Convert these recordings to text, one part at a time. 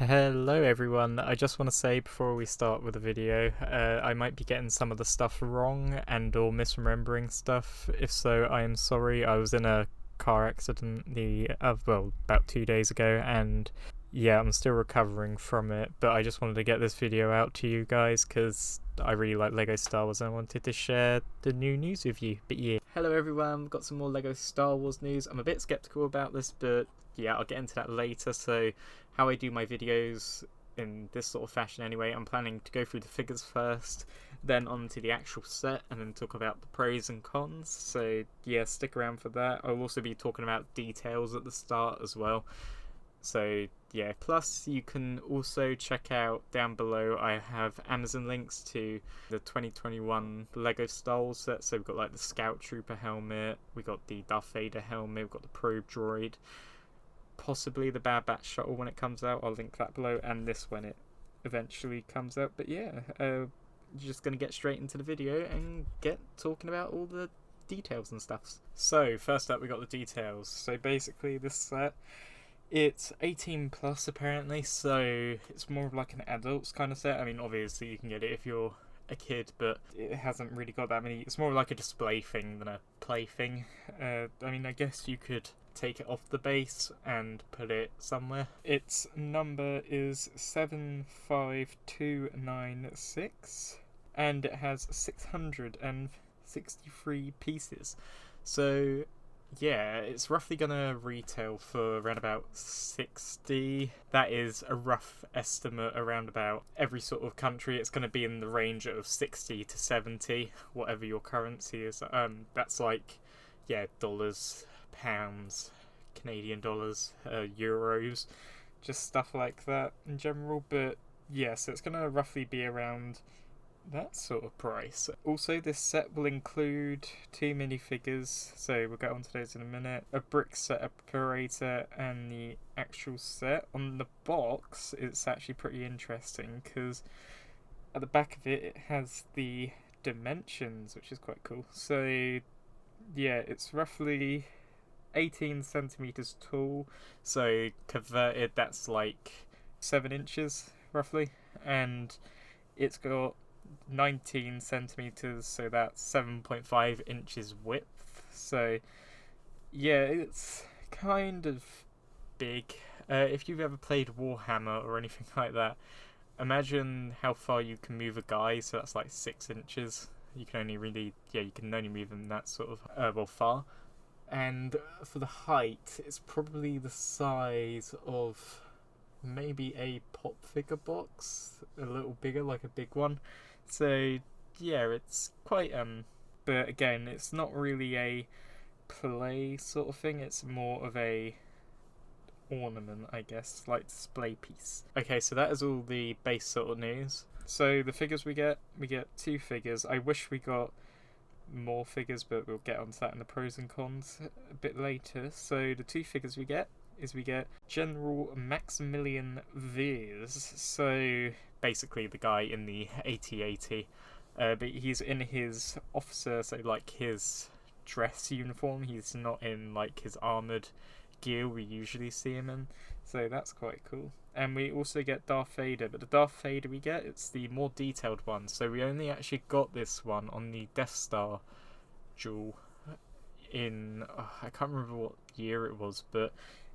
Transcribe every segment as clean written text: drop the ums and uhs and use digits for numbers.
Hello everyone, I just want to say before we start with the video, I might be getting some of the stuff wrong and or misremembering stuff. If so, I am sorry. I was in a car accident about 2 days ago, and yeah, I'm still recovering from it, but I just wanted to get this video out to you guys because I really like Lego Star Wars and I wanted to share the new news with you. But yeah. Hello everyone, got some more Lego Star Wars news. I'm a bit skeptical about this, but yeah, I'll get into that later. So how I do my videos in this sort of fashion anyway, I'm planning to go through the figures first, then on to the actual set, and then talk about the pros and cons. So yeah, stick around for that. I'll also be talking about details at the start as well. So yeah, plus you can also check out down below, I have Amazon links to the 2021 Lego Star Wars set. So we've got like the Scout Trooper helmet, we got the Darth Vader helmet, we've got the probe droid, possibly the Bad Batch Shuttle when it comes out. I'll link that below, and this when it eventually comes out. But yeah, just gonna get straight into the video and get talking about all the details and stuff. So first up, we got the details. So basically this set, it's 18 plus apparently, so it's more of like an adults kind of set. I mean, obviously you can get it if you're a kid, but it hasn't really got that many. It's more like a display thing than a play thing. I mean, I guess you could take it off the base and put it somewhere. Its number is 75296 and it has 663 pieces. So yeah, it's roughly gonna retail for around about 60. That is a rough estimate. Around about every sort of country, it's gonna be in the range of 60 to 70, whatever your currency is. That's like, yeah, dollars, pounds, Canadian dollars, euros, just stuff like that in general. But yeah, so it's gonna roughly be around that sort of price. Also, this set will include 2 minifigures, so we'll get onto those in a minute, a brick set operator, and the actual set. On the box, it's actually pretty interesting because at the back of it, it has the dimensions, which is quite cool. So yeah, it's roughly 18 centimeters tall, so converted that's like 7 inches roughly, and it's got 19 centimeters, so that's 7.5 inches width. So yeah, it's kind of big. If you've ever played Warhammer or anything like that, imagine how far you can move a guy. So that's like 6 inches. You can only move them that sort of far. And for the height, it's probably the size of maybe a pop figure box, a little bigger, like a big one. So yeah, it's quite but again, it's not really a play sort of thing, it's more of a ornament, I guess, like display piece. Okay, so that is all the base sort of news. So the figures we get 2 figures. I wish we got more figures, but we'll get onto that in the pros and cons a bit later. So the 2 figures we get General Maximilian Veers. So basically the guy in the AT-AT, but he's in his officer, so like his dress uniform. He's not in like his armoured gear we usually see him in, so that's quite cool. And we also get Darth Vader, but the Darth Vader we get, it's the more detailed one. So we only actually got this one on the Death Star duel in, I can't remember what year it was, but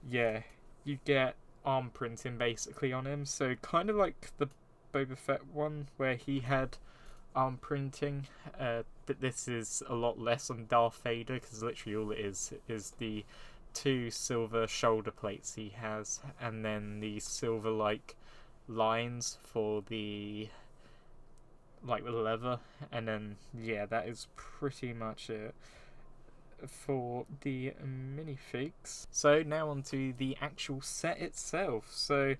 yeah, you get arm printing basically on him. So kind of like the Boba Fett one where he had arm printing, but this is a lot less on Darth Vader because literally all it is the 2 silver shoulder plates he has, and then the silver like lines for the like the leather, and then yeah, that is pretty much it for the minifigs. So now on to the actual set itself. So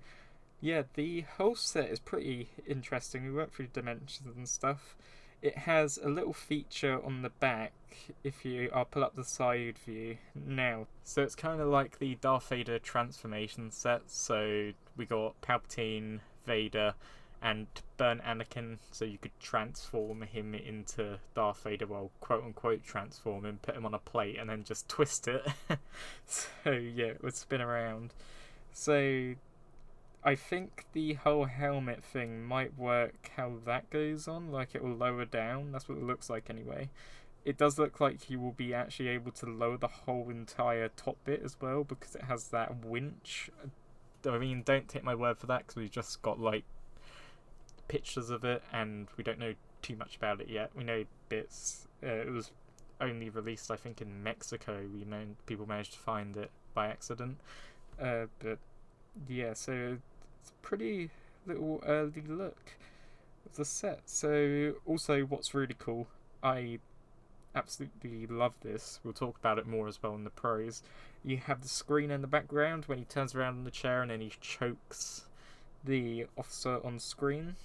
yeah, the whole set is pretty interesting. We went through dimensions and stuff. It has a little feature on the back, I'll pull up the side view now. So it's kind of like the Darth Vader transformation set. So we got Palpatine, Vader, and burn Anakin, so you could transform him into Darth Vader, well, quote unquote transform him, put him on a plate and then just twist it. So yeah, it would spin around. So I think the whole helmet thing might work how that goes on, like it will lower down. That's what it looks like anyway. It does look like you will be actually able to lower the whole entire top bit as well, because it has that winch. I mean, don't take my word for that, because we've just got like pictures of it and we don't know too much about it yet. We know bits. It was only released, I think, in Mexico. People managed to find it by accident. But yeah, so it's a pretty little early look of the set. So also, what's really cool, I absolutely love this. We'll talk about it more as well in the pros. You have the screen in the background when he turns around in the chair and then he chokes the officer on screen,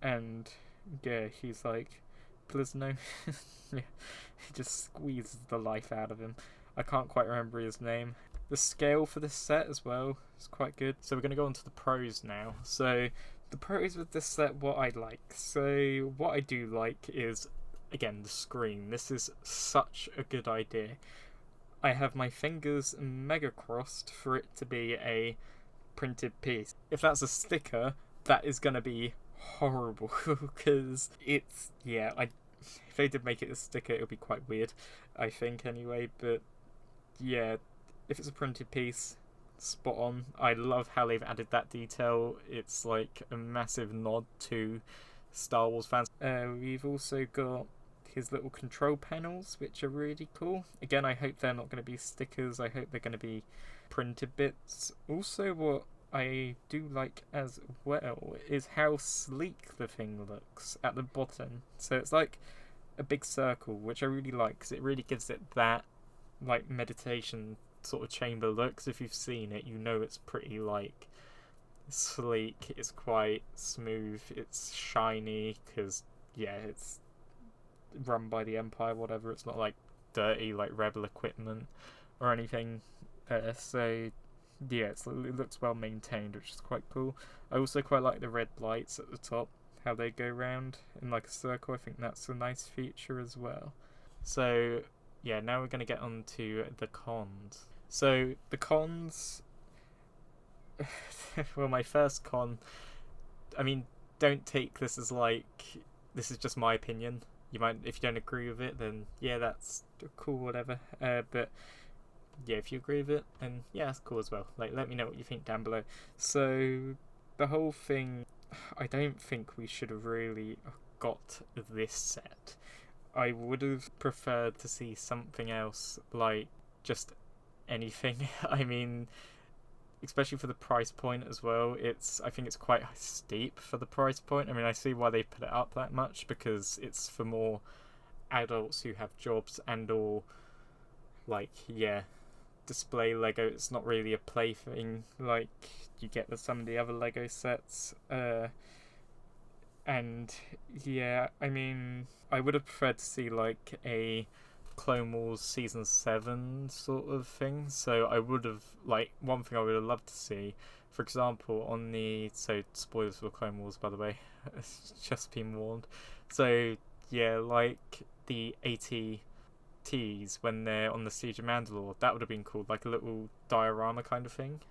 and yeah, he's like, please no. Yeah, he just squeezes the life out of him. I can't quite remember his name. The scale for this set as well is quite good. So we're going to go on to the pros now. So the pros with this set, what I like. So what I do like is, again, the screen. This is such a good idea. I have my fingers mega crossed for it to be a printed piece. If that's a sticker, that is going to be horrible, because it's, yeah, if they did make it a sticker, it would be quite weird, I think, anyway. But yeah, if it's a printed piece, spot on. I love how they've added that detail. It's like a massive nod to Star Wars fans. We've also got his little control panels, which are really cool. Again, I hope they're not going to be stickers. I hope they're going to be printed bits. Also, what I do like as well is how sleek the thing looks at the bottom. So it's like a big circle, which I really like, because it really gives it that like meditation sort of chamber look. 'Cause if you've seen it, you know it's pretty like sleek. It's quite smooth. It's shiny, because yeah, it's run by the Empire, whatever. It's not like dirty like rebel equipment or anything. So yeah, it looks well maintained, which is quite cool. I also quite like the red lights at the top, how they go round in like a circle. I think that's a nice feature as well. So yeah, now we're going to get on to the cons. So the cons, well, my first con, I mean, don't take this as like, this is just my opinion. You might, if you don't agree with it, then yeah, that's cool, whatever. But yeah, if you agree with it, then yeah, that's cool as well. Like, let me know what you think down below. So the whole thing, I don't think we should have really got this set. I would have preferred to see something else, like just anything. I mean, especially for the price point as well. I think it's quite steep for the price point. I mean, I see why they put it up that much, because it's for more adults who have jobs and or like, yeah, display Lego. It's not really a play thing like you get with some of the other Lego sets. And yeah, I mean, I would have preferred to see like a Clone Wars Season 7 sort of thing. So I would have, like, one thing I would have loved to see, for example, on the, so spoilers for Clone Wars, by the way, just been warned. So yeah, like the AT-Ts when they're on the Siege of Mandalore, that would have been cool, like a little diorama kind of thing.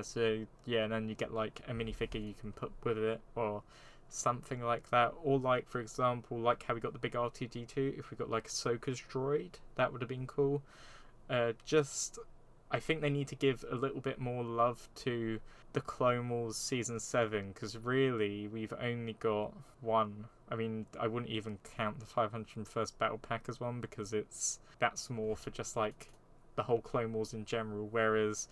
So yeah, and then you get like a minifigure you can put with it, or something like that. Or like, for example, like how we got the big R2-D2, if we got like Ahsoka's droid, that would have been cool. I think they need to give a little bit more love to the Clone Wars Season 7, because really we've only got one. I mean, I wouldn't even count the 501st Battle Pack as one, because that's more for just like the whole Clone Wars in general, whereas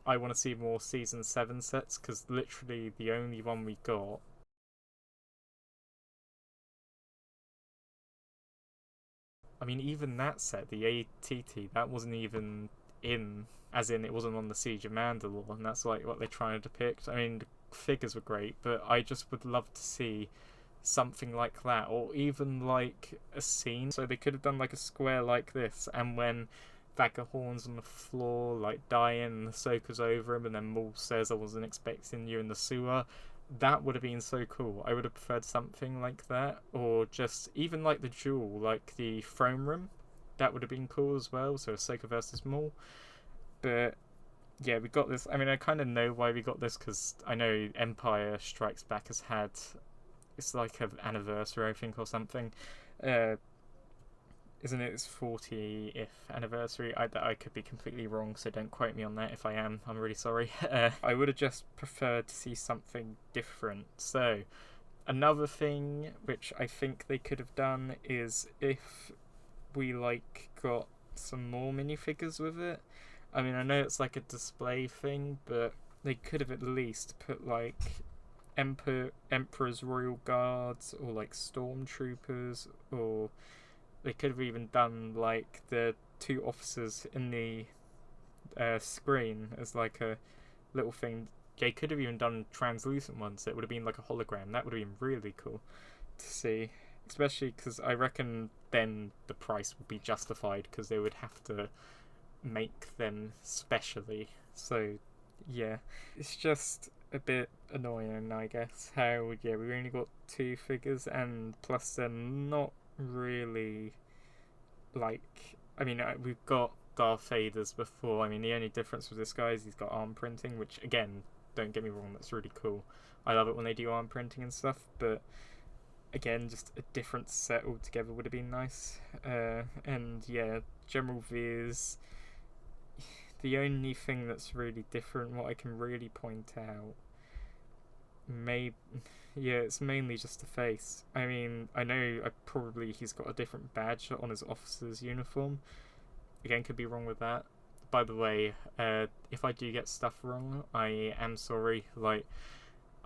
I want to see more Season 7 sets, because literally the only one we got, I mean, even that set, the ATT, that wasn't even in, as in it wasn't on the Siege of Mandalore, and that's like what they're trying to depict. I mean, the figures were great, but I just would love to see something like that, or even like a scene. So they could have done like a square like this, and when Vagahorn's on the floor, like dying, and Ahsoka's over him, and then Maul says, I wasn't expecting you in the sewer. That would have been so cool. I would have preferred something like that, or just even like the duel, like the throne room. That would have been cool as well. So Ahsoka versus Maul. But yeah, we got this. I mean, I kind of know why we got this, because I know Empire Strikes Back has had, it's like an anniversary, I think, or something. Uh, isn't it its 40th anniversary? I could be completely wrong, so don't quote me on that. If I am, I'm really sorry. I would have just preferred to see something different. So, another thing which I think they could have done is if we got some more minifigures with it. I mean, I know it's like a display thing, but they could have at least put like Emperor's Royal Guards, or like Stormtroopers, or they could have even done like the two officers in the screen as like a little thing. They could have even done translucent ones, so it would have been like a hologram. That would have been really cool to see, especially because I reckon then the price would be justified, because they would have to make them specially. So yeah, it's just a bit annoying, I guess, how we only got 2 figures, and plus they're not really like, I mean, we've got Darth Vader's before. I mean, the only difference with this guy is he's got arm printing, which again, don't get me wrong, that's really cool. I love it when they do arm printing and stuff, but again, just a different set altogether would have been nice. And yeah, General Veers, the only thing that's really different, what I can really point out, it's mainly just the face. I mean, I know he's got a different badge on his officer's uniform. Again, could be wrong with that. By the way, if I do get stuff wrong, I am sorry. Like,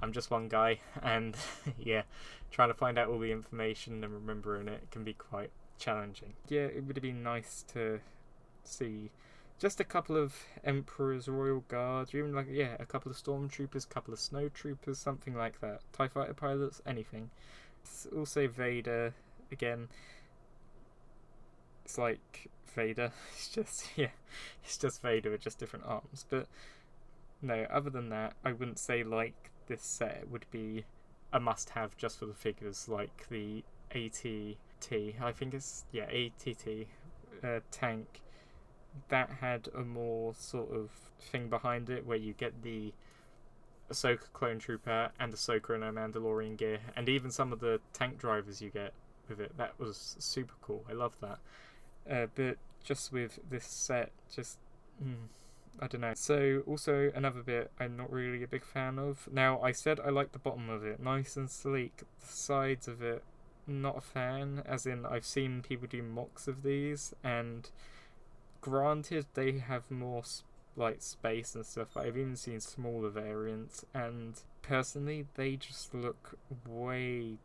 I'm just one guy, and yeah, trying to find out all the information and remembering it can be quite challenging. Yeah, it would have been nice to see just a couple of Emperor's Royal Guards, or even like, a couple of Stormtroopers, a couple of Snow Troopers, something like that. TIE Fighter pilots, anything. It's also Vader, again. It's like Vader. It's just Vader with just different arms. But no, other than that, I wouldn't say like this set would be a must-have just for the figures, like the ATT. I think it's ATT tank. That had a more sort of thing behind it, where you get the Ahsoka clone trooper and Ahsoka in her Mandalorian gear, and even some of the tank drivers you get with it. That was super cool. I love that. But just with this set, I don't know. So also another bit I'm not really a big fan of. Now, I said I like the bottom of it, nice and sleek. The sides of it, not a fan. As in, I've seen people do mocks of these, and granted, they have more like space and stuff, but I've even seen smaller variants, and personally, they just look way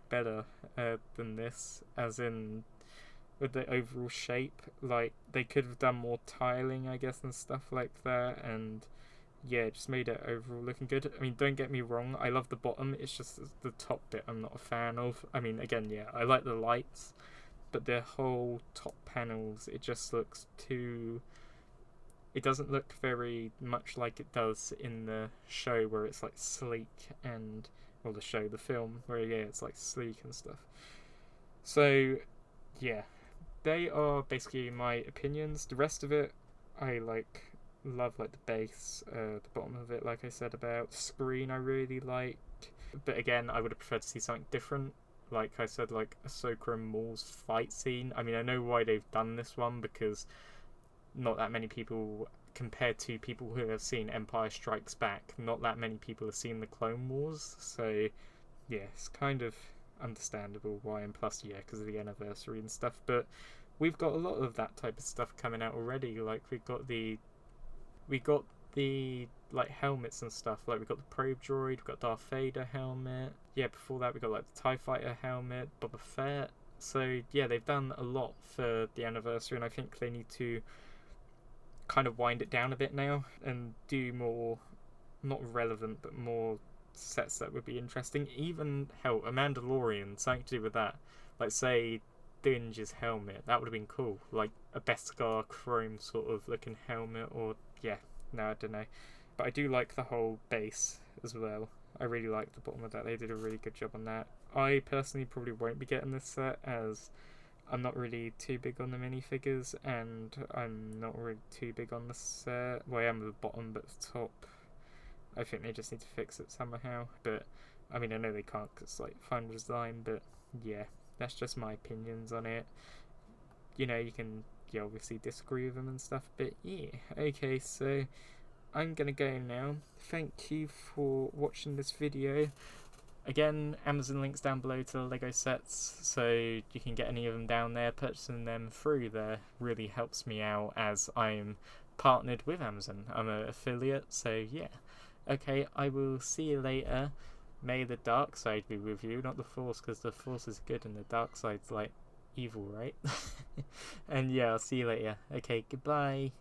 better than this, as in with the overall shape. Like, they could have done more tiling, I guess, and stuff like that, and yeah, just made it overall looking good. I mean, don't get me wrong, I love the bottom, it's just the top bit I'm not a fan of. I mean, again, I like the lights, but the whole top panels, it just looks too... It doesn't look very much like it does in the show, where it's like sleek and... Well, the film, where it's like sleek and stuff. So, yeah. They are basically my opinions. The rest of it, I love like the base, the bottom of it, like I said about. Screen I really liked. But again, I would have preferred to see something different. Like I said, like Ahsoka and Maul's fight scene. I mean, I know why they've done this one, because not that many people, compared to people who have seen Empire Strikes Back, not that many people have seen the Clone Wars. So, yeah, it's kind of understandable why, and plus, because of the anniversary and stuff. But we've got a lot of that type of stuff coming out already. Like, we got the like helmets and stuff. Like, we got the probe droid, we got Darth Vader helmet. Yeah, before that we got like the TIE Fighter helmet, Boba Fett. So yeah, they've done a lot for the anniversary, and I think they need to kind of wind it down a bit now and do more, not relevant, but more sets that would be interesting. Even hell, a Mandalorian, something to do with that. Like, say Dinge's helmet, that would have been cool. Like a Beskar chrome sort of looking helmet, or I don't know. But I do like the whole base as well. I really like the bottom of that. They did a really good job on that. I personally probably won't be getting this set, as I'm not really too big on the minifigures, and I'm not really too big on the set. Well, I am at the bottom, but the top, I think they just need to fix it somehow. But I mean, I know they can't because it's like final design, but yeah, that's just my opinions on it. You know, you can obviously disagree with them and stuff, but yeah. Okay, so I'm gonna go now. Thank you for watching this video. Again, Amazon links down below to the Lego sets, so you can get any of them down there. Purchasing them through there really helps me out, as I'm partnered with Amazon. I'm an affiliate, so yeah. Okay, I will see you later. May the dark side be with you, not the force, because the force is good and the dark side's like evil, right? And yeah, I'll see you later. Okay, goodbye.